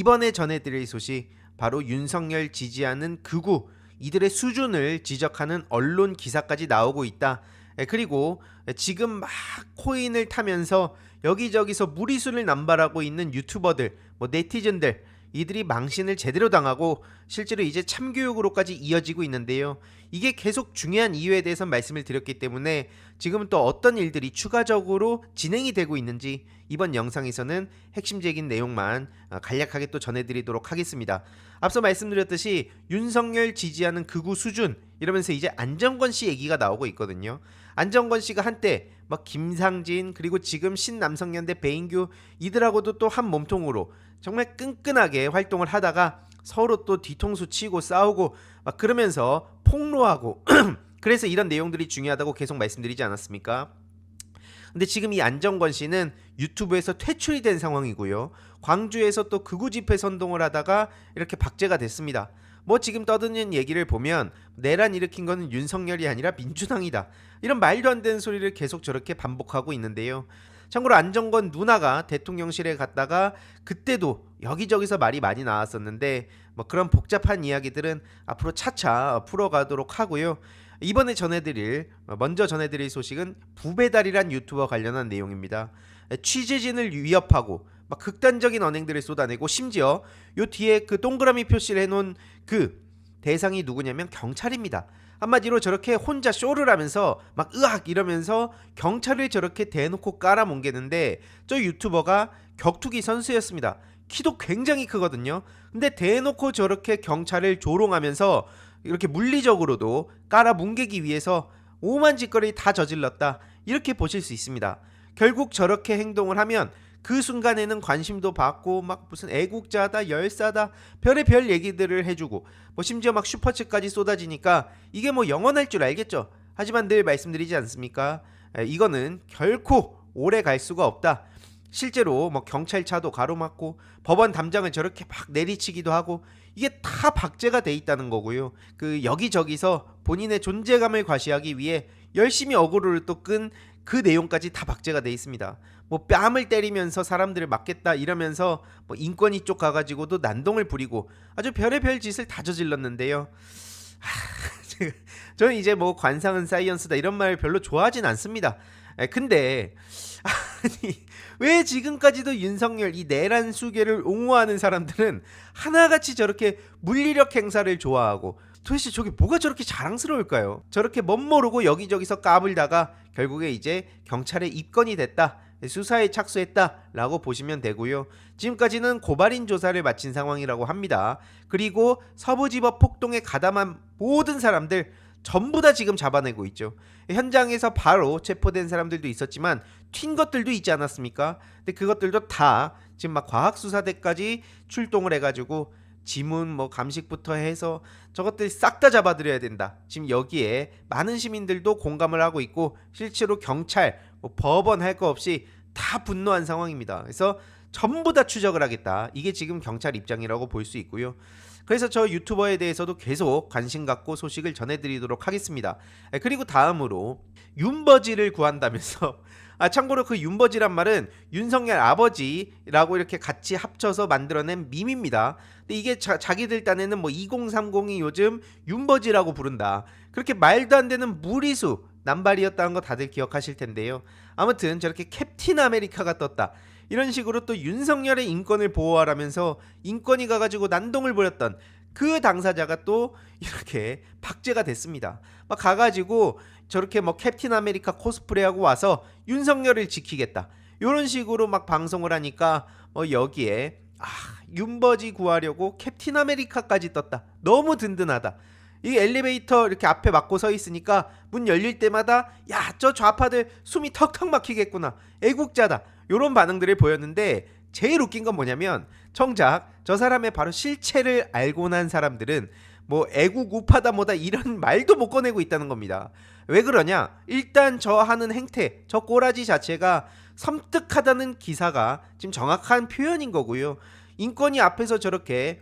이번에 전해드릴 소식 바로 윤석열 지지하는 극우 이들의 수준을 지적하는 언론 기사까지 나오고 있다. 그리고 지금 막 코인을 타면서 여기저기서 무리수를 남발하고 있는 유튜버들, 네티즌들 이들이 망신을 제대로 당하고 실제로 이제 참교육으로까지 이어지고 있는데요. 이게 계속 중요한 이유에 대해서 말씀을 드렸기 때문에 지금은 또 어떤 일들이 추가적으로 진행이 되고 있는지 이번 영상에서는 핵심적인 내용만 간략하게 또 전해드리도록 하겠습니다. 앞서 말씀드렸듯이 윤석열 지지하는 극우 수준 이러면서 이제 안정권 씨 얘기가 나오고 있거든요. 안정권 씨가 한때 막 김상진 그리고 지금 신남성연대 배인규 이들하고도 또 한 몸통으로 정말 끈끈하게 활동을 하다가 서로 또 뒤통수 치고 싸우고 막 그러면서 폭로하고 그래서 이런 내용들이 중요하다고 계속 말씀드리지 않았습니까? 근데 지금 이 안정권 씨는 유튜브에서 퇴출이 된 상황이고요. 광주에서 또 극우 집회 선동을 하다가 이렇게 박제가 됐습니다. 지금 떠드는 얘기를 보면 내란 일으킨 거는 윤석열이 아니라 민주당이다. 이런 말도 안 되는 소리를 계속 저렇게 반복하고 있는데요. 참고로 안정권 누나가 대통령실에 갔다가 그때도 여기저기서 말이 많이 나왔었는데 그런 복잡한 이야기들은 앞으로 차차 풀어가도록 하고요. 이번에 먼저 전해드릴 소식은 부배달이란 유튜버 관련한 내용입니다. 취재진을 위협하고 막 극단적인 언행들을 쏟아내고 심지어 요 뒤에 그 동그라미 표시를 해놓은 그 대상이 누구냐면 경찰입니다. 한마디로 저렇게 혼자 쇼를 하면서 막 으악 이러면서 경찰을 저렇게 대놓고 깔아뭉개는데 저 유튜버가 격투기 선수였습니다. 키도 굉장히 크거든요. 근데 대놓고 저렇게 경찰을 조롱하면서 이렇게 물리적으로도 깔아뭉개기 위해서 오만 짓거리 다 저질렀다. 이렇게 보실 수 있습니다. 결국 저렇게 행동을 하면 그 순간에는 관심도 받고 막 무슨 애국자다 열사다 별의별 얘기들을 해주고 심지어 막 슈퍼챗까지 쏟아지니까 이게 영원할 줄 알겠죠. 하지만 늘 말씀드리지 않습니까? 이거는 결코 오래 갈 수가 없다. 실제로 경찰차도 가로막고 법원 담장을 저렇게 막 내리치기도 하고 이게 다 박제가 돼 있다는 거고요. 그 여기저기서 본인의 존재감을 과시하기 위해 열심히 어그로를 또 끈 그 내용까지 다 박제가 돼 있습니다. 뺨을 때리면서 사람들을 맞겠다 이러면서 인권위 쪽 가가지고도 난동을 부리고 아주 별의별 짓을 다 저질렀는데요. 저는 이제 관상은 사이언스다 이런 말 별로 좋아하진 않습니다. 근데 아니 왜 지금까지도 윤석열 이 내란 수괴를 옹호하는 사람들은 하나같이 저렇게 물리력 행사를 좋아하고 도대체 저게 뭐가 저렇게 자랑스러울까요? 저렇게 멋모르고 여기저기서 까불다가 결국에 이제 경찰에 입건이 됐다. 수사에 착수했다라고 보시면 되고요. 지금까지는 고발인 조사를 마친 상황이라고 합니다. 그리고 서부지법 폭동에 가담한 모든 사람들 전부 다 지금 잡아내고 있죠. 현장에서 바로 체포된 사람들도 있었지만 튄 것들도 있지 않았습니까? 근데 그것들도 다 지금 과학수사대까지 출동을 해가지고 지문 감식부터 해서 저것들 싹 다 잡아들여야 된다. 지금 여기에 많은 시민들도 공감을 하고 있고 실제로 경찰, 법원 할 거 없이 다 분노한 상황입니다. 그래서 전부 다 추적을 하겠다. 이게 지금 경찰 입장이라고 볼 수 있고요. 그래서 저 유튜버에 대해서도 계속 관심 갖고 소식을 전해드리도록 하겠습니다. 그리고 다음으로 윤버지를 구한다면서 참고로 그 윤버지란 말은 윤석열 아버지라고 이렇게 같이 합쳐서 만들어낸 밈입니다. 근데 이게 자기들 딴에는 2030이 요즘 윤버지라고 부른다. 그렇게 말도 안 되는 무리수 남발이었다는 거 다들 기억하실 텐데요. 아무튼 저렇게 캡틴 아메리카가 떴다. 이런 식으로 또 윤석열의 인권을 보호하라면서 인권위 가가지고 난동을 부렸던 그 당사자가 또 이렇게 박제가 됐습니다. 가가지고 저렇게 캡틴 아메리카 코스프레하고 와서 윤석열을 지키겠다. 이런 식으로 방송을 하니까 여기에 윤버지 구하려고 캡틴 아메리카까지 떴다. 너무 든든하다. 이 엘리베이터 이렇게 앞에 막고 서 있으니까 문 열릴 때마다 야, 저 좌파들 숨이 턱턱 막히겠구나. 애국자다. 요런 반응들을 보였는데 제일 웃긴 건 뭐냐면 정작 저 사람의 바로 실체를 알고 난 사람들은 애국 우파다 뭐다 이런 말도 못 꺼내고 있다는 겁니다. 왜 그러냐? 일단 저 하는 행태, 저 꼬라지 자체가 섬뜩하다는 기사가 지금 정확한 표현인 거고요. 인권위 앞에서 저렇게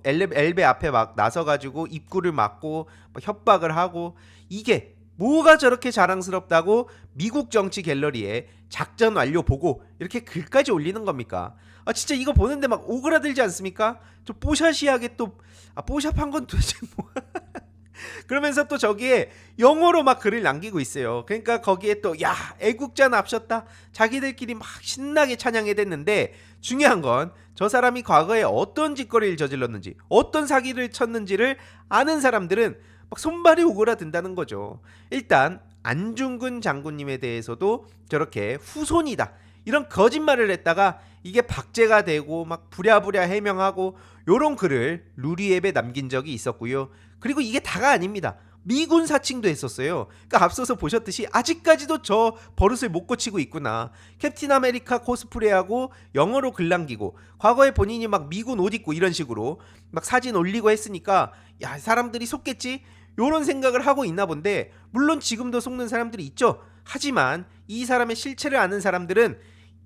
엘베 앞에 막 나서가지고 입구를 막고 협박을 하고 이게 뭐가 저렇게 자랑스럽다고 미국 정치 갤러리에 작전 완료 보고 이렇게 글까지 올리는 겁니까? 아 진짜 이거 보는데 막 오그라들지 않습니까? 저 뽀샤시하게 또 뽀샵한 건 도대체 뭐 그러면서 또 저기에 영어로 막 글을 남기고 있어요. 그러니까 거기에 또 야 애국자 납셨다 자기들끼리 막 신나게 찬양해 댔는데 중요한 건 저 사람이 과거에 어떤 짓거리를 저질렀는지 어떤 사기를 쳤는지를 아는 사람들은 막 손발이 오그라든다는 거죠. 일단 안중근 장군님에 대해서도 저렇게 후손이다 이런 거짓말을 했다가 이게 박제가 되고 막 부랴부랴 해명하고 요런 글을 루리앱에 남긴 적이 있었고요. 그리고 이게 다가 아닙니다. 미군 사칭도 했었어요. 그러니까 앞서서 보셨듯이 아직까지도 저 버릇을 못 고치고 있구나. 캡틴 아메리카 코스프레하고 영어로 글 남기고 과거에 본인이 막 미군 옷 입고 이런 식으로 막 사진 올리고 했으니까 야 사람들이 속겠지? 요런 생각을 하고 있나 본데 물론 지금도 속는 사람들이 있죠. 하지만 이 사람의 실체를 아는 사람들은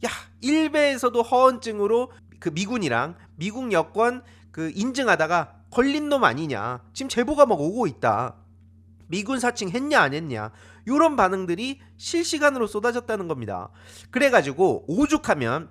야 일베에서도 허언증으로 그 미군이랑 미국 여권 그 인증하다가 걸린 놈 아니냐. 지금 제보가 막 오고 있다. 미군 사칭 했냐 안 했냐 요런 반응들이 실시간으로 쏟아졌다는 겁니다. 그래가지고 오죽하면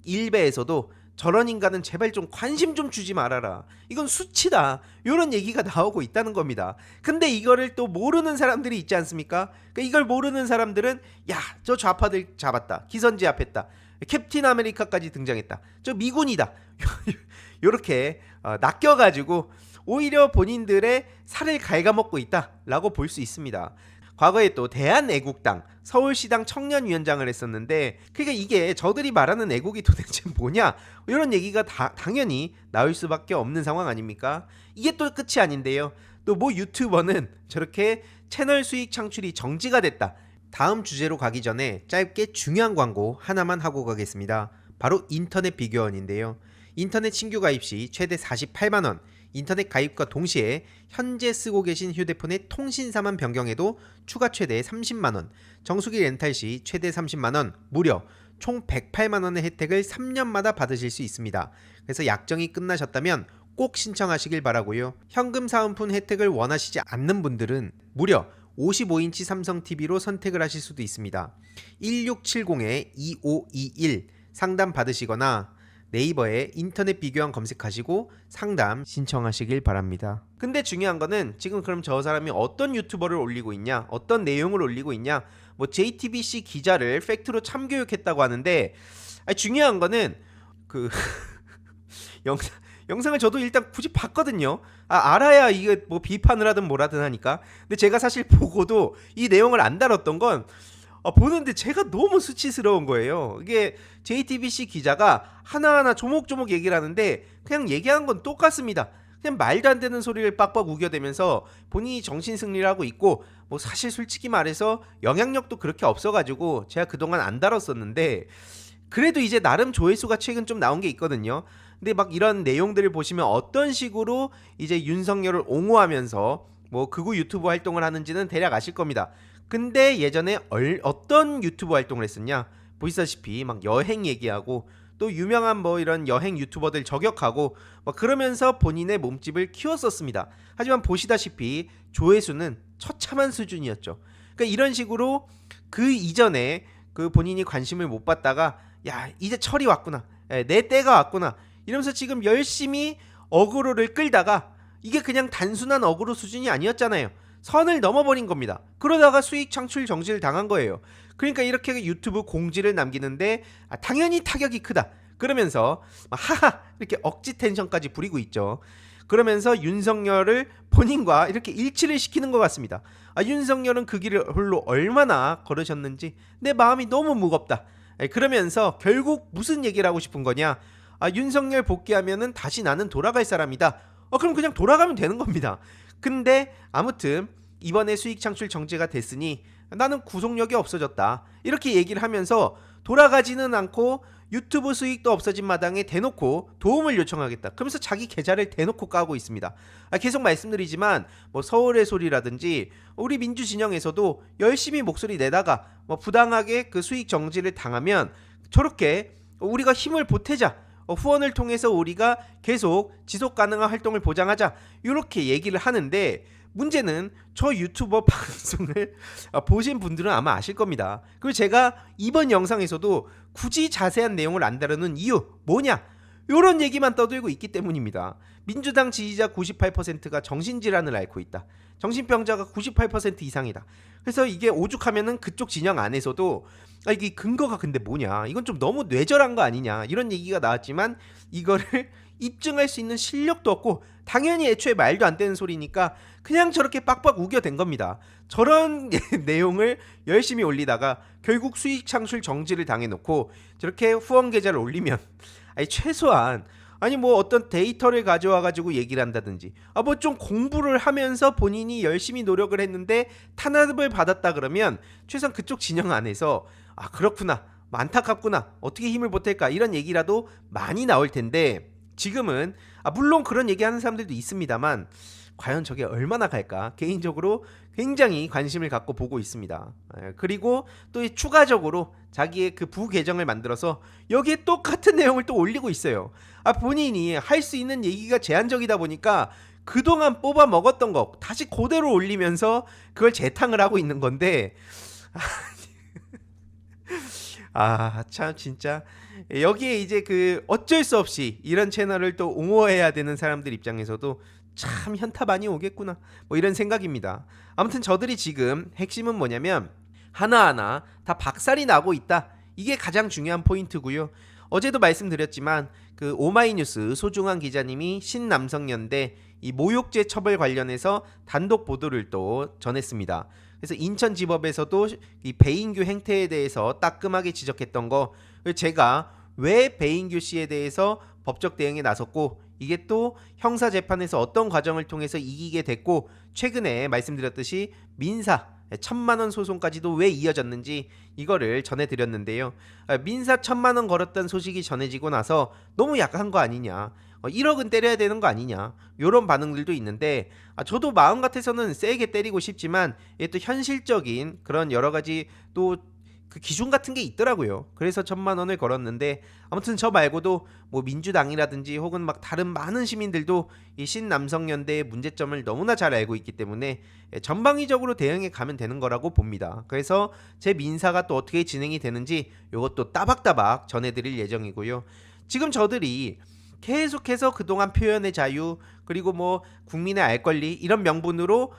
일베에서도 저런 인간은 제발 좀 관심 좀 주지 말아라 이건 수치다 요런 얘기가 나오고 있다는 겁니다. 근데 이거를 또 모르는 사람들이 있지 않습니까? 그러니까 이걸 모르는 사람들은 야 저 좌파들 잡았다 기선제압했다 캡틴 아메리카까지 등장했다 저 미군이다 요렇게 낚여가지고 오히려 본인들의 살을 갉아먹고 있다라고 볼 수 있습니다. 과거에 또 대한애국당 서울시당 청년위원장을 했었는데 그러니까 이게 저들이 말하는 애국이 도대체 뭐냐 이런 얘기가 당연히 나올 수밖에 없는 상황 아닙니까? 이게 또 끝이 아닌데요. 또 뭐 유튜버는 저렇게 채널 수익 창출이 정지가 됐다. 다음 주제로 가기 전에 짧게 중요한 광고 하나만 하고 가겠습니다. 바로 인터넷 비교원인데요. 인터넷 신규 가입 시 최대 48만원, 인터넷 가입과 동시에 현재 쓰고 계신 휴대폰의 통신사만 변경해도 추가 최대 30만원, 정수기 렌탈 시 최대 30만원, 무려 총 108만원의 혜택을 3년마다 받으실 수 있습니다. 그래서 약정이 끝나셨다면 꼭 신청하시길 바라고요. 현금 사은품 혜택을 원하시지 않는 분들은 무려 55인치 삼성 TV로 선택을 하실 수도 있습니다. 1670-2521 상담 받으시거나 네이버에 인터넷 비교원 검색하시고 상담 신청하시길 바랍니다. 근데 중요한 거는 지금 그럼 저 사람이 어떤 유튜버를 올리고 있냐 어떤 내용을 올리고 있냐 뭐 JTBC 기자를 팩트로 참교육했다고 하는데 중요한 거는 그 영상을 저도 일단 굳이 봤거든요. 알아야 이게 뭐 비판을 하든 뭐라든 하니까. 근데 제가 사실 보고도 이 내용을 안 다뤘던 건 보는데 제가 너무 수치스러운 거예요. 이게 JTBC 기자가 하나하나 조목조목 얘기를 하는데 그냥 얘기하는 건 똑같습니다. 그냥 말도 안 되는 소리를 빡빡 우겨대면서 본인이 정신승리를 하고 있고 뭐 사실 솔직히 말해서 영향력도 그렇게 없어가지고 제가 그동안 안 다뤘었는데 그래도 이제 나름 조회수가 최근 좀 나온 게 있거든요. 근데 막 이런 내용들을 보시면 어떤 식으로 이제 윤석열을 옹호하면서 뭐 극우 유튜브 활동을 하는지는 대략 아실 겁니다. 근데 예전에 어떤 유튜브 활동을 했었냐 보시다시피 막 여행 얘기하고 또 유명한 뭐 이런 여행 유튜버들 저격하고 막 그러면서 본인의 몸집을 키웠었습니다. 하지만 보시다시피 조회수는 처참한 수준이었죠. 그러니까 이런 식으로 그 이전에 그 본인이 관심을 못 받다가 야 이제 철이 왔구나 내 때가 왔구나 이러면서 지금 열심히 어그로를 끌다가 이게 그냥 단순한 어그로 수준이 아니었잖아요. 선을 넘어버린 겁니다. 그러다가 수익 창출 정지를 당한 거예요. 그러니까 이렇게 유튜브 공지를 남기는데 당연히 타격이 크다. 그러면서 하하 이렇게 억지 텐션까지 부리고 있죠. 그러면서 윤석열을 본인과 이렇게 일치를 시키는 것 같습니다. 윤석열은 그 길을 홀로 얼마나 걸으셨는지 내 마음이 너무 무겁다. 그러면서 결국 무슨 얘기를 하고 싶은 거냐? 윤석열 복귀하면은 다시 나는 돌아갈 사람이다. 그럼 그냥 돌아가면 되는 겁니다. 근데 아무튼 이번에 수익 창출 정지가 됐으니 나는 구속력이 없어졌다. 이렇게 얘기를 하면서 돌아가지는 않고 유튜브 수익도 없어진 마당에 대놓고 도움을 요청하겠다. 그러면서 자기 계좌를 대놓고 까고 있습니다. 계속 말씀드리지만 뭐 서울의 소리라든지 우리 민주진영에서도 열심히 목소리 내다가 뭐 부당하게 그 수익 정지를 당하면 저렇게 우리가 힘을 보태자. 후원을 통해서 우리가 계속 지속 가능한 활동을 보장하자 이렇게 얘기를 하는데 문제는 저 유튜버 방송을 보신 분들은 아마 아실 겁니다. 그리고 제가 이번 영상에서도 굳이 자세한 내용을 안 다루는 이유 뭐냐? 요런 얘기만 떠들고 있기 때문입니다. 민주당 지지자 98%가 정신질환을 앓고 있다. 정신병자가 98% 이상이다. 그래서 이게 오죽하면은 그쪽 진영 안에서도 이게 근거가 근데 뭐냐? 이건 좀 너무 뇌절한 거 아니냐? 이런 얘기가 나왔지만 이거를 입증할 수 있는 실력도 없고 당연히 애초에 말도 안 되는 소리니까 그냥 저렇게 빡빡 우겨댄 겁니다. 저런 내용을 열심히 올리다가 결국 수익 창출 정지를 당해놓고 저렇게 후원 계좌를 올리면 아니 최소한 아니 뭐 어떤 데이터를 가져와 가지고 얘기를 한다든지 뭐 좀 공부를 하면서 본인이 열심히 노력을 했는데 탄압을 받았다 그러면 최소한 그쪽 진영 안에서 그렇구나 안타깝구나 어떻게 힘을 보탤까 이런 얘기라도 많이 나올 텐데 지금은 물론 그런 얘기하는 사람들도 있습니다만 과연 저게 얼마나 갈까 개인적으로 굉장히 관심을 갖고 보고 있습니다. 그리고 또 추가적으로 자기의 그 부계정을 만들어서 여기에 똑같은 내용을 또 올리고 있어요. 본인이 할 수 있는 얘기가 제한적이다 보니까 그동안 뽑아 먹었던 거 다시 그대로 올리면서 그걸 재탕을 하고 있는 건데 참 진짜 여기에 이제 그 어쩔 수 없이 이런 채널을 또 옹호해야 되는 사람들 입장에서도 참 현타 많이 오겠구나 뭐 이런 생각입니다. 아무튼 저들이 지금 핵심은 뭐냐면 하나하나 다 박살이 나고 있다. 이게 가장 중요한 포인트고요. 어제도 말씀드렸지만 그 오마이뉴스 소중한 기자님이 신남성연대 이 모욕죄 처벌 관련해서 단독 보도를 또 전했습니다. 그래서 인천지법에서도 이 배인규 행태에 대해서 따끔하게 지적했던 거 제가 왜 배인규 씨에 대해서 법적 대응에 나섰고 이게 또 형사재판에서 어떤 과정을 통해서 이기게 됐고 최근에 말씀드렸듯이 민사 1,000만원 소송까지도 왜 이어졌는지 이거를 전해드렸는데요. 민사 1,000만원 걸었던 소식이 전해지고 나서 너무 약한 거 아니냐 1억은 때려야 되는 거 아니냐 이런 반응들도 있는데 저도 마음 같아서는 세게 때리고 싶지만 이게 또 현실적인 그런 여러 가지 또 그 기준 같은 게 있더라고요. 그래서 1,000만원을 걸었는데 아무튼 저 말고도 뭐 민주당이라든지 혹은 막 다른 많은 시민들도 이 신남성연대의 문제점을 너무나 잘 알고 있기 때문에 전방위적으로 대응해 가면 되는 거라고 봅니다. 그래서 제 민사가 또 어떻게 진행이 되는지 이것도 따박따박 전해드릴 예정이고요. 지금 저들이 계속해서 그동안 표현의 자유 그리고 뭐 국민의 알 권리 이런 명분으로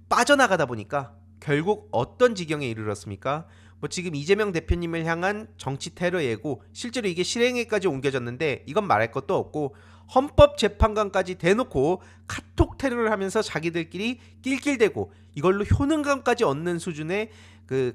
빠져나가다 보니까 결국 어떤 지경에 이르렀습니까? 뭐 지금 이재명 대표님을 향한 정치 테러 예고 실제로 이게 실행에까지 옮겨졌는데 이건 말할 것도 없고 헌법재판관까지 대놓고 카톡 테러를 하면서 자기들끼리 낄낄대고 이걸로 효능감까지 얻는 수준에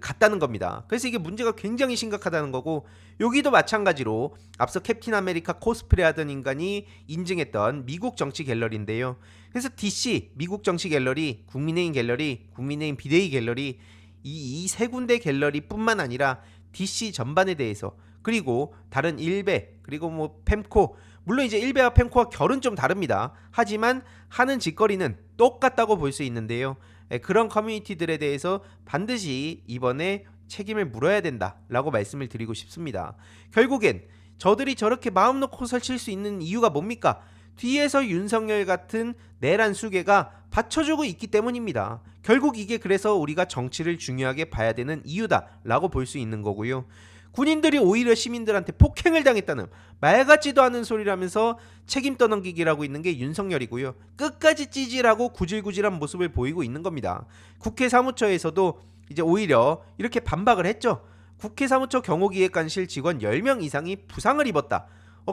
갔다는 겁니다. 그래서 이게 문제가 굉장히 심각하다는 거고 여기도 마찬가지로 앞서 캡틴 아메리카 코스프레 하던 인간이 인증했던 미국 정치 갤러리인데요. 그래서 DC 미국 정치 갤러리, 국민의힘 갤러리, 국민의힘 비대위 갤러리 이 세 군데 갤러리뿐만 아니라 DC 전반에 대해서 그리고 다른 일베 그리고 뭐 펜코 물론 이제 일베와 펜코와 결은 좀 다릅니다. 하지만 하는 짓거리는 똑같다고 볼 수 있는데요. 그런 커뮤니티들에 대해서 반드시 이번에 책임을 물어야 된다라고 말씀을 드리고 싶습니다. 결국엔 저들이 저렇게 마음 놓고 설칠 수 있는 이유가 뭡니까? 뒤에서 윤석열 같은 내란 수괴가 받쳐주고 있기 때문입니다. 결국 이게 그래서 우리가 정치를 중요하게 봐야 되는 이유다라고 볼 수 있는 거고요. 군인들이 오히려 시민들한테 폭행을 당했다는 말 같지도 않은 소리라면서 책임 떠넘기기라고 있는 게 윤석열이고요. 끝까지 찌질하고 구질구질한 모습을 보이고 있는 겁니다. 국회 사무처에서도 이제 오히려 이렇게 반박을 했죠. 국회 사무처 경호기획관실 직원 10명 이상이 부상을 입었다.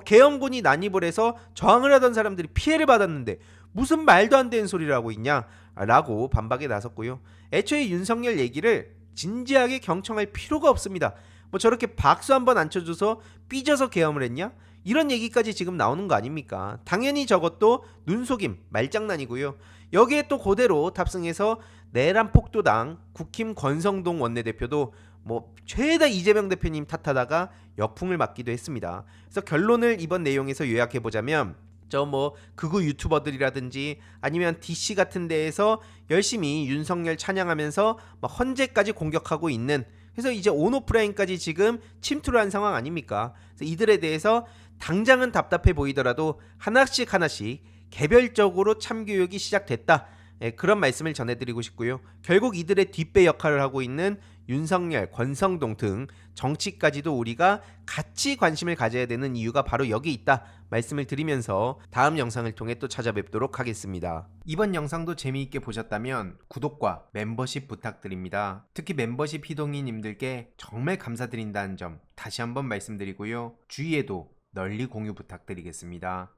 계엄군이 난입을 해서 저항을 하던 사람들이 피해를 받았는데 무슨 말도 안 되는 소리를 하고 있냐 라고 반박에 나섰고요. 애초에 윤석열 얘기를 진지하게 경청할 필요가 없습니다. 뭐 저렇게 박수 한번 안 쳐줘서 삐져서 계엄을 했냐? 이런 얘기까지 지금 나오는 거 아닙니까? 당연히 저것도 눈속임 말장난이고요. 여기에 또 그대로 탑승해서 내란 폭도당 국힘 권성동 원내대표도 뭐 죄다 이재명 대표님 탓하다가 역풍을 맞기도 했습니다. 그래서 결론을 이번 내용에서 요약해보자면 저 뭐 극우 유튜버들이라든지 아니면 DC 같은 데에서 열심히 윤석열 찬양하면서 막 헌재까지 공격하고 있는 그래서 이제 온오프라인까지 지금 침투를 한 상황 아닙니까? 그래서 이들에 대해서 당장은 답답해 보이더라도 하나씩 개별적으로 참교육이 시작됐다. 그런 말씀을 전해드리고 싶고요. 결국 이들의 뒷배 역할을 하고 있는 윤석열, 권성동 등 정치까지도 우리가 같이 관심을 가져야 되는 이유가 바로 여기 있다 말씀을 드리면서 다음 영상을 통해 또 찾아뵙도록 하겠습니다. 이번 영상도 재미있게 보셨다면 구독과 멤버십 부탁드립니다. 특히 멤버십 희동이님들께 정말 감사드린다는 점 다시 한번 말씀드리고요. 주위에도 널리 공유 부탁드리겠습니다.